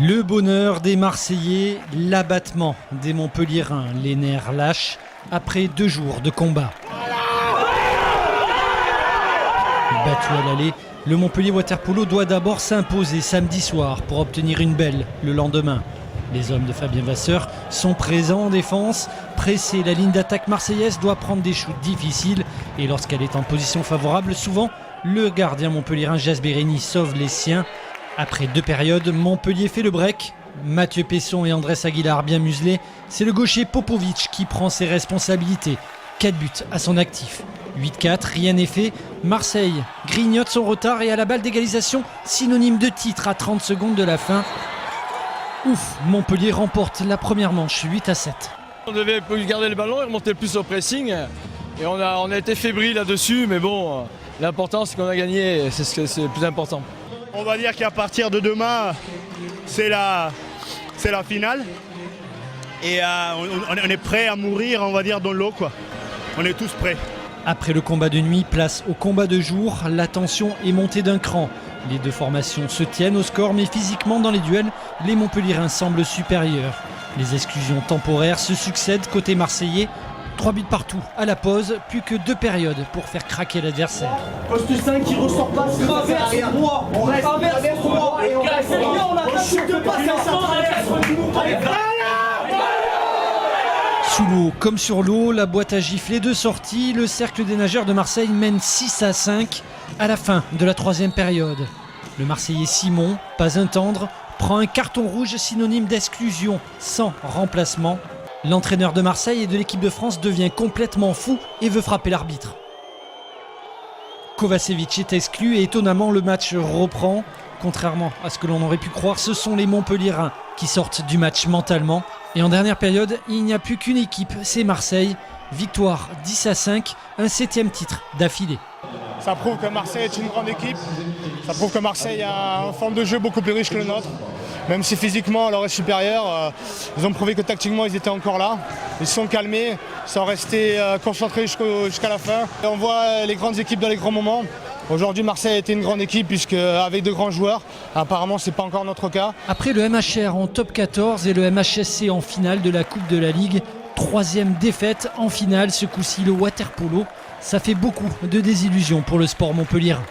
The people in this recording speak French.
Le bonheur des Marseillais, l'abattement des Montpelliérains, les nerfs lâches après 2 jours de combat. Battu à l'aller, le Montpellier Water-Polo doit d'abord s'imposer samedi soir pour obtenir une belle le lendemain. Les hommes de Fabien Vasseur sont présents en défense. Pressés, la ligne d'attaque marseillaise doit prendre des shoots difficiles et lorsqu'elle est en position favorable, souvent, le gardien montpelliérain Jas Bérény sauve les siens. Après 2 périodes, Montpellier fait le break. Mathieu Pesson et Andrés Aguilar bien muselés. C'est le gaucher Popovic qui prend ses responsabilités. 4 buts à son actif. 8-4, rien n'est fait. Marseille grignote son retard et à la balle d'égalisation, synonyme de titre à 30 secondes de la fin. Ouf, Montpellier remporte la première manche 8-7. On devait garder le ballon et remonter plus au pressing. Et on a été fébrile là-dessus, mais bon, l'important c'est qu'on a gagné, c'est le plus important. On va dire qu'à partir de demain, c'est la finale. Et on est prêt à mourir, on va dire, dans l'eau, quoi. On est tous prêts. Après le combat de nuit, place au combat de jour. La tension est montée d'un cran. Les 2 formations se tiennent au score, mais physiquement dans les duels, les Montpelliérains semblent supérieurs. Les exclusions temporaires se succèdent côté marseillais. 3 buts partout à la pause, plus que 2 périodes pour faire craquer l'adversaire. Poste 5 qui ressort pas, traverse droit, on reste droit et on reste droit. On chute pas, Sous l'eau comme sur l'eau, la boîte à gifler de sortie, le cercle des nageurs de Marseille mène 6-5 à la fin de la 3e période. Le Marseillais Simon, pas un tendre, prend un carton rouge synonyme d'exclusion sans remplacement. L'entraîneur de Marseille et de l'équipe de France devient complètement fou et veut frapper l'arbitre. Kovacevic est exclu et étonnamment le match reprend. Contrairement à ce que l'on aurait pu croire, ce sont les Montpelliérains qui sortent du match mentalement. Et en dernière période, il n'y a plus qu'une équipe, c'est Marseille. Victoire 10-5, un 7e titre d'affilée. Ça prouve que Marseille est une grande équipe. Ça prouve que Marseille a une forme de jeu beaucoup plus riche que le nôtre. Même si physiquement, leur est supérieur, ils ont prouvé que tactiquement, ils étaient encore là. Ils se sont calmés, ils sont restés concentrés jusqu'à la fin. Et on voit les grandes équipes dans les grands moments. Aujourd'hui, Marseille a été une grande équipe puisque avec de grands joueurs. Apparemment, ce n'est pas encore notre cas. Après le MHR en top 14 et le MHSC en finale de la Coupe de la Ligue, 3e défaite en finale, ce coup-ci le water-polo. Ça fait beaucoup de désillusions pour le sport montpelliérain.